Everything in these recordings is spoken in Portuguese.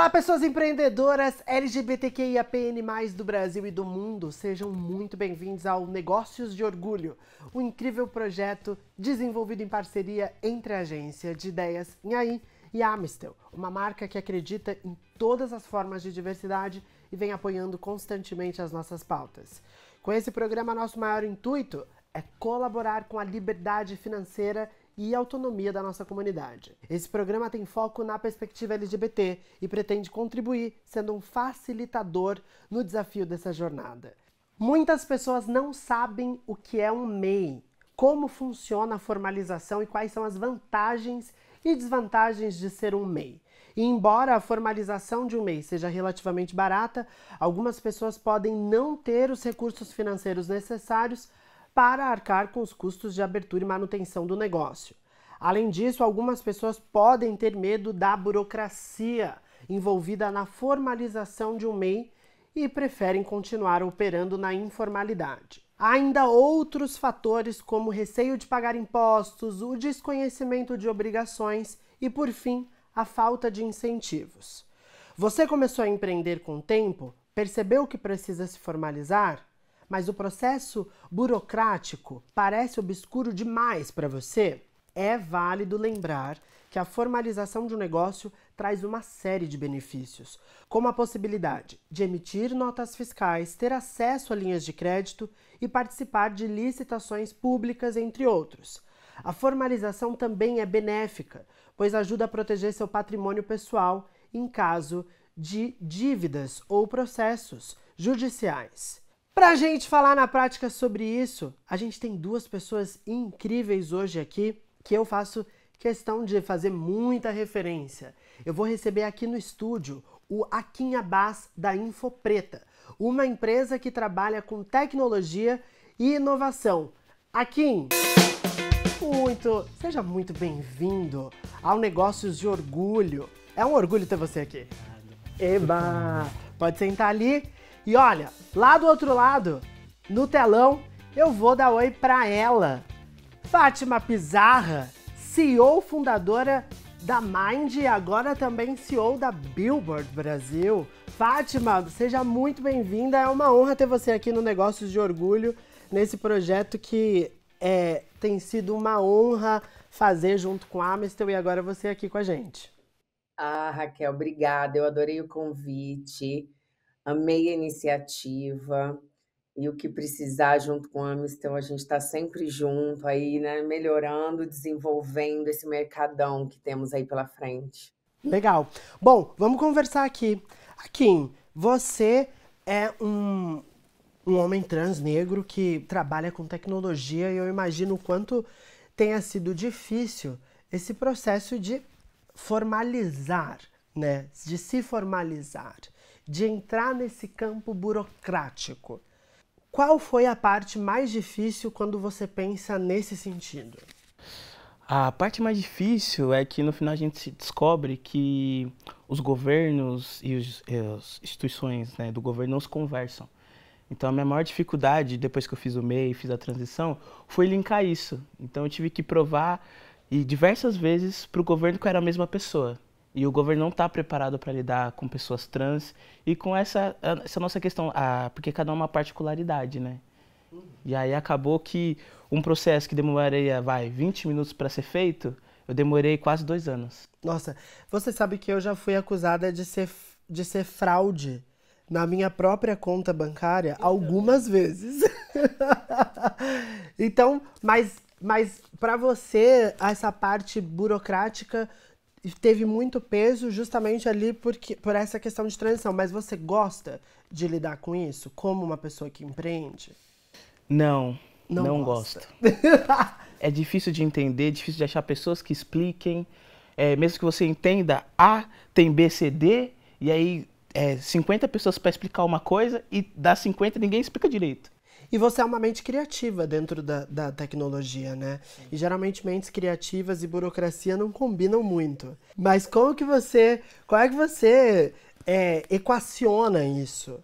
Olá, pessoas empreendedoras LGBTQIAPN+, do Brasil e do mundo. Sejam muito bem-vindos ao Negócios de Orgulho, um incrível projeto desenvolvido em parceria entre a Agência de Ideias Inhaí e a Amistel, uma marca que acredita em todas as formas de diversidade e vem apoiando constantemente as nossas pautas. Com esse programa, nosso maior intuito é colaborar com a liberdade financeira e autonomia da nossa comunidade. Esse programa tem foco na perspectiva LGBT e pretende contribuir sendo um facilitador no desafio dessa jornada. Muitas pessoas não sabem o que é um MEI, como funciona a formalização e quais são as vantagens e desvantagens de ser um MEI. E embora a formalização de um MEI seja relativamente barata, algumas pessoas podem não ter os recursos financeiros necessários para arcar com os custos de abertura e manutenção do negócio. Além disso, algumas pessoas podem ter medo da burocracia envolvida na formalização de um MEI e preferem continuar operando na informalidade. Há ainda outros fatores como o receio de pagar impostos, o desconhecimento de obrigações e, por fim, a falta de incentivos. Você começou a empreender com o tempo? Percebeu que precisa se formalizar? Mas o processo burocrático parece obscuro demais para você? É válido lembrar que a formalização de um negócio traz uma série de benefícios, como a possibilidade de emitir notas fiscais, ter acesso a linhas de crédito e participar de licitações públicas, entre outros. A formalização também é benéfica, pois ajuda a proteger seu patrimônio pessoal em caso de dívidas ou processos judiciais. Para a gente falar na prática sobre isso, a gente tem duas pessoas incríveis hoje aqui, que eu faço questão de fazer muita referência. Eu vou receber aqui no estúdio o Akin Abbas da Infopreta, uma empresa que trabalha com tecnologia e inovação. Akin, seja muito bem-vindo ao Negócios de Orgulho. É um orgulho ter você aqui. Eba! Pode sentar ali. E olha, lá do outro lado, no telão, eu vou dar oi pra ela. Fátima Pizarra, CEO fundadora da Mind e agora também CEO da Billboard Brasil. Fátima, seja muito bem-vinda. É uma honra ter você aqui no Negócios de Orgulho, nesse projeto que tem sido uma honra fazer junto com a Amistel e agora você aqui com a gente. Ah, Raquel, obrigada. Eu adorei o convite. Amei a iniciativa e o que precisar junto com a Amistel, a gente está sempre junto aí, né? Melhorando, desenvolvendo esse mercadão que temos aí pela frente. Legal. Bom, vamos conversar aqui. Akin, você é um homem trans negro que trabalha com tecnologia e eu imagino o quanto tenha sido difícil esse processo de formalizar, né? De se formalizar, de entrar nesse campo burocrático. Qual foi a parte mais difícil quando você pensa nesse sentido? A parte mais difícil é que no final a gente descobre que os governos e as instituições, né, do governo não se conversam. Então a minha maior dificuldade, depois que eu fiz o MEI e fiz a transição, foi linkar isso. Então eu tive que provar diversas vezes para o governo que eu era a mesma pessoa. E o governo não está preparado para lidar com pessoas trans e com essa nossa questão, porque cada um é uma particularidade, né? E aí acabou que um processo que demoraria, 20 minutos para ser feito, eu demorei quase 2 anos. Nossa, você sabe que eu já fui acusada de ser fraude na minha própria conta bancária algumas vezes. Então, mas para você, essa parte burocrática teve muito peso justamente ali por essa questão de transição. Mas você gosta de lidar com isso como uma pessoa que empreende? Não gosta. Gosto. É difícil de entender, difícil de achar pessoas que expliquem. Mesmo que você entenda A, tem B, C, D, e aí 50 pessoas para explicar uma coisa e das 50 ninguém explica direito. E você é uma mente criativa dentro da tecnologia, né? E geralmente mentes criativas e burocracia não combinam muito. Mas qual é que você equaciona isso?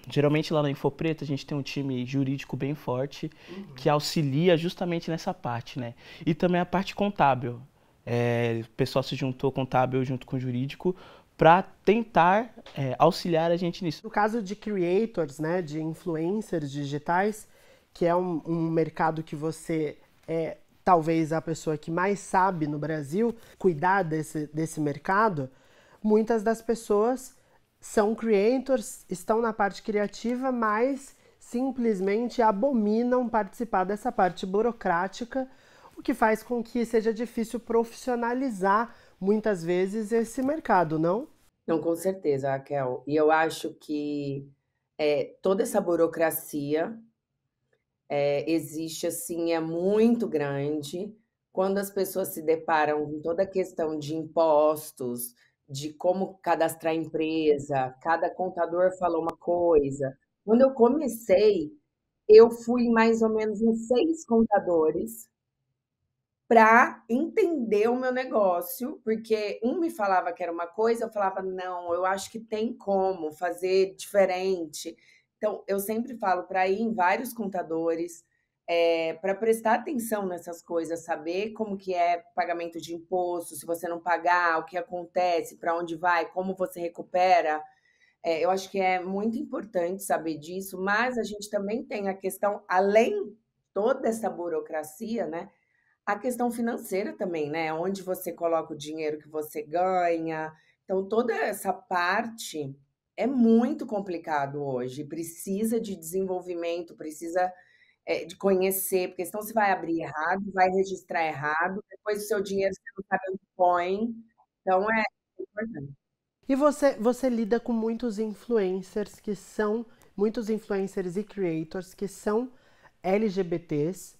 Geralmente lá na Infopreta a gente tem um time jurídico bem forte que auxilia justamente nessa parte, né? E também a parte contábil. O pessoal se juntou contábil junto com o jurídico para tentar auxiliar a gente nisso. No caso de creators, né, de influencers digitais, que é um mercado que você é talvez a pessoa que mais sabe no Brasil cuidar desse mercado, muitas das pessoas são creators, estão na parte criativa, mas simplesmente abominam participar dessa parte burocrática, o que faz com que seja difícil profissionalizar muitas vezes esse mercado, não? Não, com certeza, Raquel. E eu acho que toda essa burocracia existe assim, é muito grande. Quando as pessoas se deparam com toda a questão de impostos, de como cadastrar empresa, cada contador fala uma coisa. Quando eu comecei, eu fui mais ou menos em 6 contadores para entender o meu negócio, porque um me falava que era uma coisa, eu falava: "Não, eu acho que tem como fazer diferente". Então, eu sempre falo para ir em vários contadores, para prestar atenção nessas coisas, saber como que é pagamento de imposto, se você não pagar, o que acontece, para onde vai, como você recupera. Eu acho que é muito importante saber disso, mas a gente também tem a questão, além toda essa burocracia, né, a questão financeira também, né, onde você coloca o dinheiro que você ganha. Então toda essa parte é muito complicado hoje, precisa de desenvolvimento, precisa, de conhecer, porque senão você vai abrir errado, vai registrar errado, depois o seu dinheiro você não sabe onde põe, então é importante. E você lida com muitos influencers e creators que são LGBTs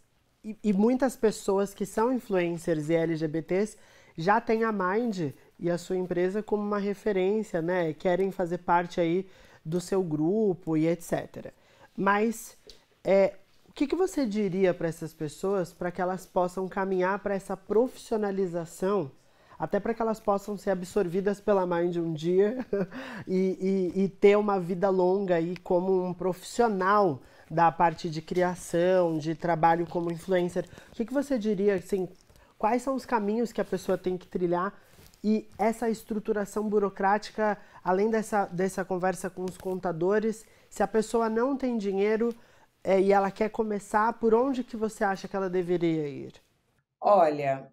e muitas pessoas que são influencers e LGBTs já têm a Mind e a sua empresa como uma referência, né? Querem fazer parte aí do seu grupo e etc. Mas o que você diria para essas pessoas para que elas possam caminhar para essa profissionalização, até para que elas possam ser absorvidas pela Mind um dia e ter uma vida longa aí como um profissional da parte de criação, de trabalho como influencer? O que você diria, assim, quais são os caminhos que a pessoa tem que trilhar e essa estruturação burocrática, além dessa conversa com os contadores, se a pessoa não tem dinheiro e ela quer começar, por onde que você acha que ela deveria ir? Olha,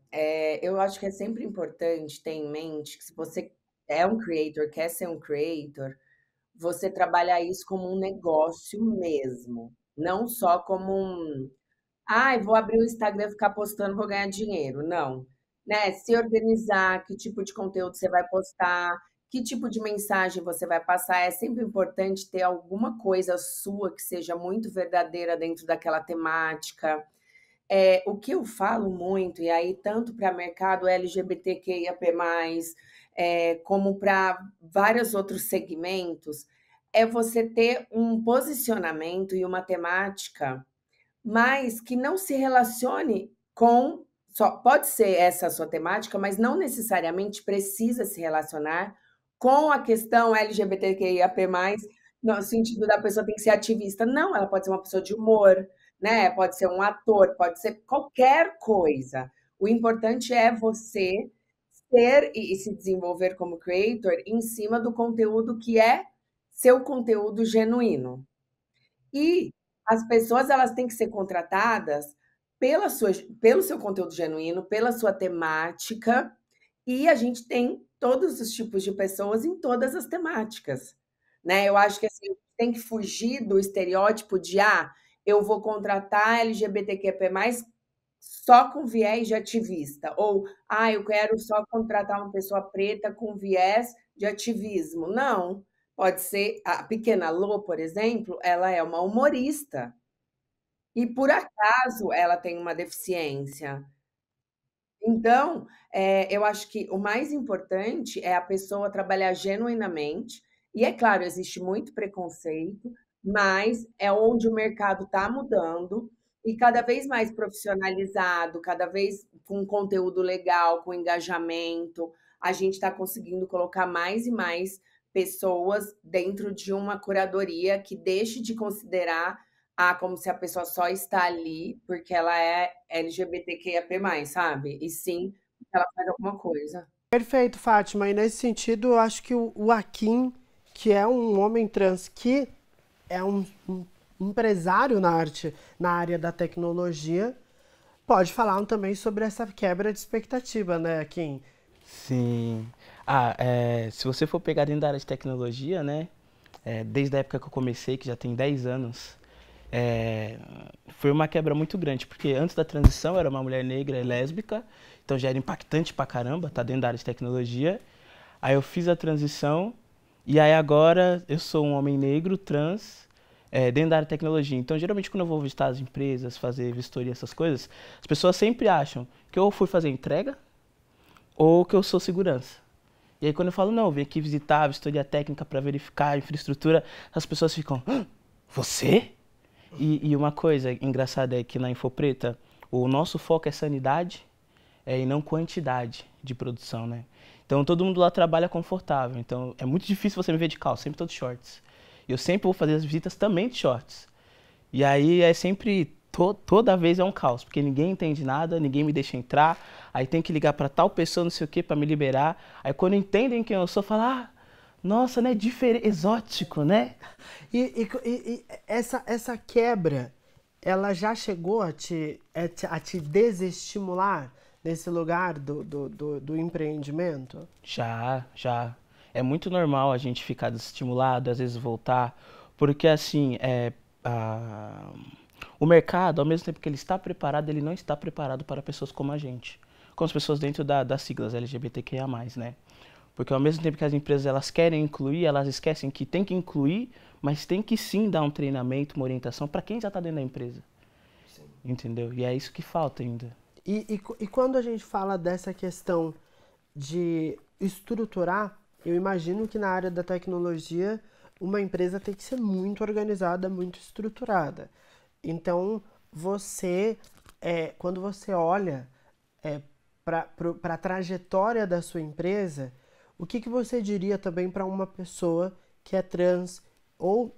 eu acho que é sempre importante ter em mente que se você é um creator, quer ser um creator, você trabalhar isso como um negócio mesmo, não só como um: "Ai, vou abrir o Instagram, e ficar postando, vou ganhar dinheiro", não, né, se organizar, que tipo de conteúdo você vai postar, que tipo de mensagem você vai passar, é sempre importante ter alguma coisa sua que seja muito verdadeira dentro daquela temática. O que eu falo muito, e aí tanto para mercado LGBTQIAP+, como para vários outros segmentos, é você ter um posicionamento e uma temática, mas que não se relacione com só pode ser essa a sua temática, mas não necessariamente precisa se relacionar com a questão LGBTQIAP+, no sentido da pessoa tem que ser ativista. Não, ela pode ser uma pessoa de humor, né, pode ser um ator, pode ser qualquer coisa. O importante é você ser e se desenvolver como creator em cima do conteúdo que é seu conteúdo genuíno. E as pessoas elas têm que ser contratadas pelo seu conteúdo genuíno, pela sua temática, e a gente tem todos os tipos de pessoas em todas as temáticas, né. Eu acho que, assim, tem que fugir do estereótipo de: "Ah, eu vou contratar LGBTQIAP+, só com viés de ativista", ou "Ah, eu quero só contratar uma pessoa preta com viés de ativismo". Não, pode ser a Pequena Lô, por exemplo, ela é uma humorista e por acaso ela tem uma deficiência. Então, eu acho que o mais importante é a pessoa trabalhar genuinamente, e é claro, existe muito preconceito, mas é onde o mercado está mudando e cada vez mais profissionalizado, cada vez com conteúdo legal, com engajamento, a gente está conseguindo colocar mais e mais pessoas dentro de uma curadoria que deixe de considerar como se a pessoa só está ali porque ela é LGBTQIAP+, sabe? E sim, ela faz alguma coisa. Perfeito, Fátima. E nesse sentido, eu acho que o Akin, que é um homem trans que é um empresário na área da tecnologia, pode falar também sobre essa quebra de expectativa, né, Akin? Sim. Se você for pegar dentro da área de tecnologia, né? Desde a época que eu comecei, que já tem 10 anos, é, foi uma quebra muito grande, porque antes da transição eu era uma mulher negra e lésbica, então já era impactante pra caramba, tá dentro da área de tecnologia. Aí eu fiz a transição, e aí agora eu sou um homem negro, trans, dentro da área de tecnologia. Então, geralmente, quando eu vou visitar as empresas, fazer vistoria, essas coisas, as pessoas sempre acham que eu fui fazer entrega ou que eu sou segurança. E aí, quando eu falo, não, eu vim aqui visitar a vistoria técnica para verificar a infraestrutura, as pessoas ficam, "Hã? Você? E uma coisa engraçada é que na Infopreta, o nosso foco é sanidade e não quantidade de produção, né? Então todo mundo lá trabalha confortável. Então é muito difícil você me ver de calça, sempre tô de shorts. E eu sempre vou fazer as visitas também de shorts. E aí é sempre, toda vez é um caos, porque ninguém entende nada, ninguém me deixa entrar, aí tem que ligar para tal pessoa, não sei o que, para me liberar. Aí quando entendem quem eu sou, falam, nossa, né, diferente, exótico, né? E essa quebra, ela já chegou a te desestimular nesse lugar do empreendimento? Já, já. É muito normal a gente ficar desestimulado, às vezes voltar, porque assim, a- o mercado, ao mesmo tempo que ele está preparado, ele não está preparado para pessoas como a gente, como as pessoas dentro das siglas LGBTQIA+, né? Porque ao mesmo tempo que as empresas elas querem incluir, elas esquecem que tem que incluir, mas tem que sim dar um treinamento, uma orientação para quem já está dentro da empresa, entendeu? E é isso que falta ainda. E quando a gente fala dessa questão de estruturar, eu imagino que na área da tecnologia uma empresa tem que ser muito organizada, muito estruturada. Então, quando você olha é, para a trajetória da sua empresa, o que você diria também para uma pessoa que é trans ou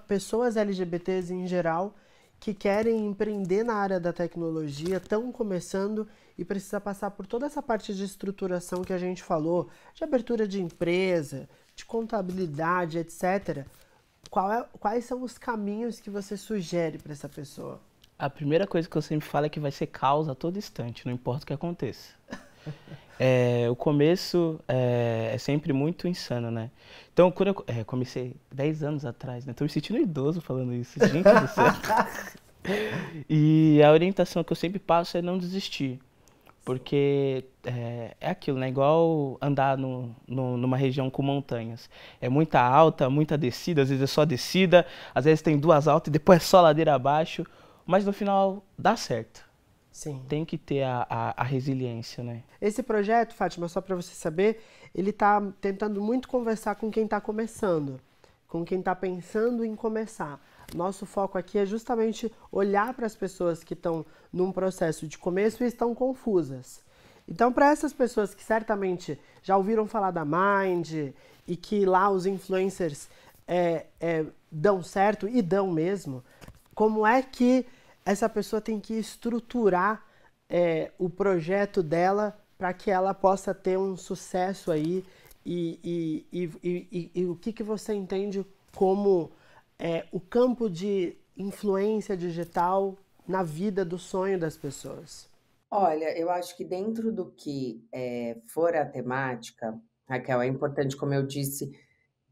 pessoas LGBTs em geral que querem empreender na área da tecnologia, estão começando e precisa passar por toda essa parte de estruturação que a gente falou, de abertura de empresa, de contabilidade, etc. Quais são os caminhos que você sugere para essa pessoa? A primeira coisa que eu sempre falo é que vai ser caos a todo instante, não importa o que aconteça. O começo é sempre muito insano, né? Então, quando eu comecei 10 anos atrás, né? Tô me sentindo idoso falando isso, gente do céu. E a orientação que eu sempre passo é não desistir. Porque é aquilo, né? Igual andar numa região com montanhas. É muita alta, muita descida, às vezes é só descida, às vezes tem duas altas e depois é só ladeira abaixo. Mas no final dá certo. Sim. Tem que ter a resiliência, né? Esse projeto, Fátima, só para você saber, ele está tentando muito conversar com quem está começando, com quem está pensando em começar. Nosso foco aqui é justamente olhar para as pessoas que estão num processo de começo e estão confusas. Então, para essas pessoas que certamente já ouviram falar da Mind e que lá os influencers dão certo e dão mesmo, como é que essa pessoa tem que estruturar o projeto dela para que ela possa ter um sucesso aí e o que você entende como o campo de influência digital na vida do sonho das pessoas? Olha, eu acho que dentro do que for a temática, Raquel, é importante, como eu disse,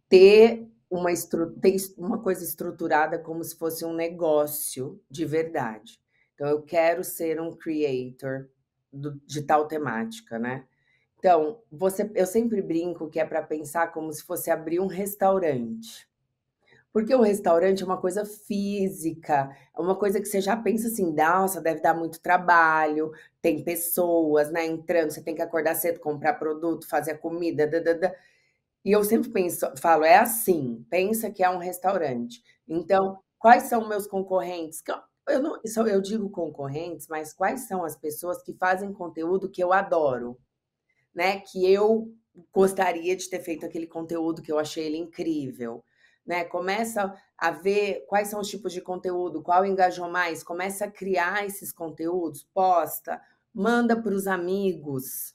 ter uma coisa estruturada como se fosse um negócio de verdade. Então, eu quero ser um creator de tal temática, né? Então, eu sempre brinco que é para pensar como se fosse abrir um restaurante. Porque o restaurante é uma coisa física, é uma coisa que você já pensa assim, nossa, deve dar muito trabalho, tem pessoas, né, entrando, você tem que acordar cedo, comprar produto, fazer a comida, dã. E eu sempre falo, é assim, pensa que é um restaurante. Então, quais são meus concorrentes? Eu não, eu digo concorrentes, mas quais são as pessoas que fazem conteúdo que eu adoro, né? Que eu gostaria de ter feito aquele conteúdo que eu achei ele incrível, né? Começa a ver quais são os tipos de conteúdo, qual engajou mais, começa a criar esses conteúdos, posta, manda para os amigos,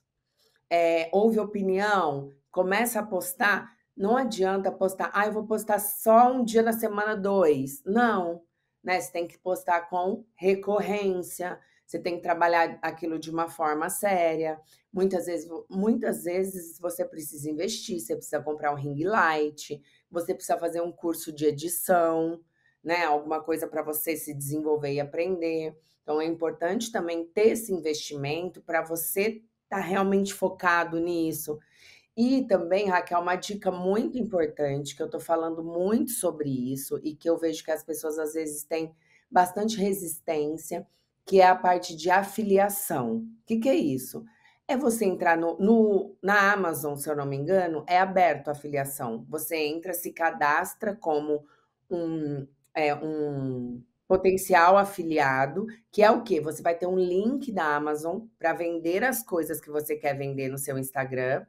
ouve opinião, começa a postar. Não adianta postar, eu vou postar só um dia na semana, 2. Não, né? Você tem que postar com recorrência, você tem que trabalhar aquilo de uma forma séria. Muitas vezes você precisa investir, você precisa comprar um ring light, você precisa fazer um curso de edição, né? Alguma coisa para você se desenvolver e aprender. Então é importante também ter esse investimento para você estar realmente focado nisso. E também, Raquel, uma dica muito importante, que eu estou falando muito sobre isso e que eu vejo que as pessoas às vezes têm bastante resistência, que é a parte de afiliação. O que é isso? É você entrar na Amazon, se eu não me engano, é aberto a afiliação. Você entra, se cadastra como um potencial afiliado, que é o quê? Você vai ter um link da Amazon para vender as coisas que você quer vender no seu Instagram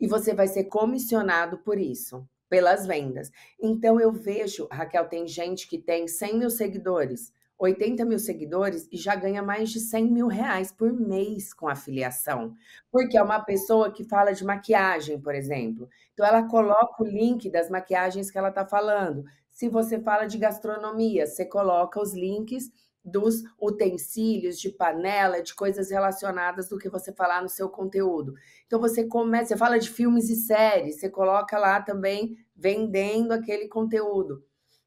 e você vai ser comissionado por isso, pelas vendas. Então eu vejo, Raquel, tem gente que tem 100 mil seguidores, 80 mil seguidores e já ganha mais de 100 mil reais por mês com afiliação. Porque é uma pessoa que fala de maquiagem, por exemplo. Então ela coloca o link das maquiagens que ela está falando. Se você fala de gastronomia, você coloca os links dos utensílios, de panela, de coisas relacionadas do que você falar no seu conteúdo. Então você fala de filmes e séries, você coloca lá também vendendo aquele conteúdo.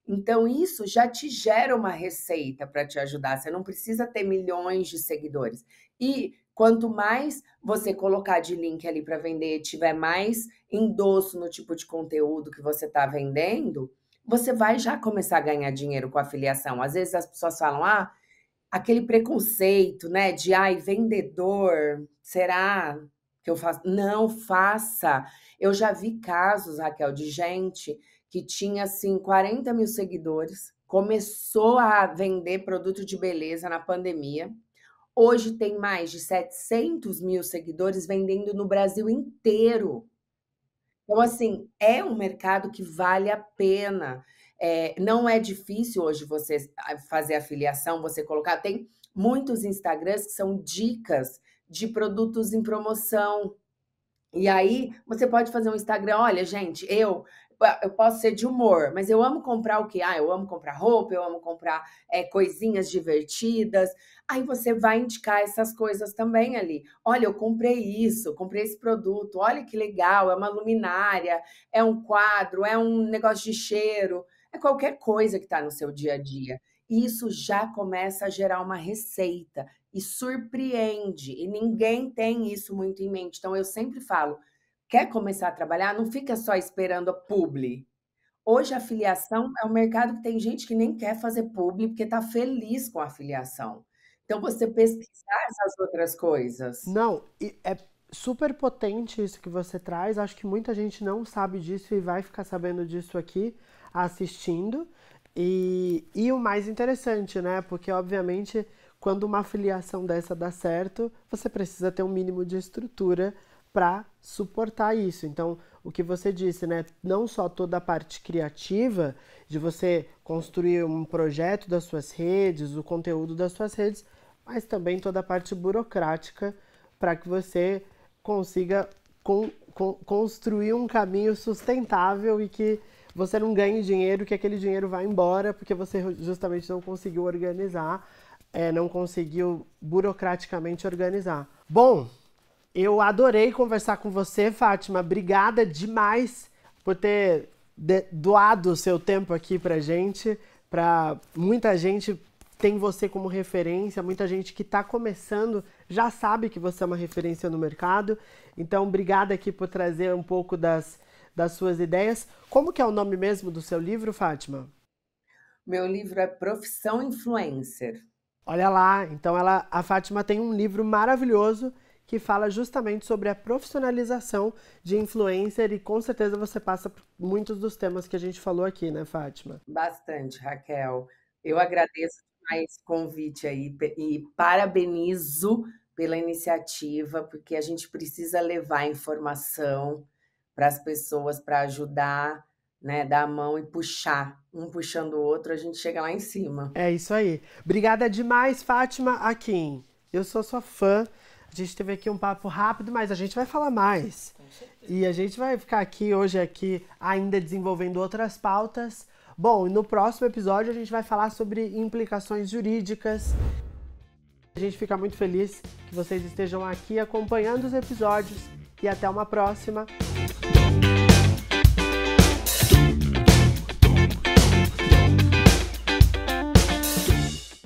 Então isso já te gera uma receita para te ajudar, você não precisa ter milhões de seguidores. E quanto mais você colocar de link ali para vender, tiver mais endosso no tipo de conteúdo que você está vendendo, você vai já começar a ganhar dinheiro com a afiliação. Às vezes as pessoas falam, aquele preconceito, né, de, vendedor, será que eu faço? Não, faça. Eu já vi casos, Raquel, de gente que tinha, assim, 40 mil seguidores, começou a vender produto de beleza na pandemia, hoje tem mais de 700 mil seguidores vendendo no Brasil inteiro. Então, assim, é um mercado que vale a pena. Não é difícil hoje você fazer afiliação, você colocar. Tem muitos Instagrams que são dicas de produtos em promoção. E aí você pode fazer um Instagram, olha, gente, eu posso ser de humor, mas eu amo comprar o quê? Eu amo comprar roupa, eu amo comprar coisinhas divertidas. Aí você vai indicar essas coisas também ali. Olha, eu comprei isso, comprei esse produto, olha que legal, é uma luminária, é um quadro, é um negócio de cheiro, é qualquer coisa que está no seu dia a dia. E isso já começa a gerar uma receita e surpreende, e ninguém tem isso muito em mente. Então eu sempre falo, quer começar a trabalhar, não fica só esperando a publi. Hoje a afiliação é um mercado que tem gente que nem quer fazer publi porque está feliz com a afiliação. Então você pesquisar essas outras coisas. Não, e é super potente isso que você traz. Acho que muita gente não sabe disso e vai ficar sabendo disso aqui assistindo. E o mais interessante, né? Porque, obviamente, quando uma afiliação dessa dá certo, você precisa ter um mínimo de estrutura para suportar isso. Então, o que você disse, né? Não só toda a parte criativa de você construir um projeto das suas redes, o conteúdo das suas redes, mas também toda a parte burocrática para que você consiga construir um caminho sustentável e que você não ganhe dinheiro, que aquele dinheiro vá embora porque você justamente não conseguiu organizar, não conseguiu burocraticamente organizar. Bom, eu adorei conversar com você, Fátima. Obrigada demais por ter doado o seu tempo aqui pra gente. Pra muita gente tem você como referência, muita gente que está começando já sabe que você é uma referência no mercado. Então, obrigada aqui por trazer um pouco das suas ideias. Como que é o nome mesmo do seu livro, Fátima? Meu livro é Profissão Influencer. Olha lá, então a Fátima tem um livro maravilhoso que fala justamente sobre a profissionalização de influencer e com certeza você passa por muitos dos temas que a gente falou aqui, né, Fátima? Bastante, Raquel. Eu agradeço demais o convite aí e parabenizo pela iniciativa, porque a gente precisa levar informação para as pessoas para ajudar, né, dar a mão e puxar, um puxando o outro, a gente chega lá em cima. É isso aí. Obrigada demais, Fátima Akin. Eu sou sua fã. A gente teve aqui um papo rápido, mas a gente vai falar mais. E a gente vai ficar hoje ainda desenvolvendo outras pautas. Bom, no próximo episódio a gente vai falar sobre implicações jurídicas. A gente fica muito feliz que vocês estejam aqui acompanhando os episódios e até uma próxima.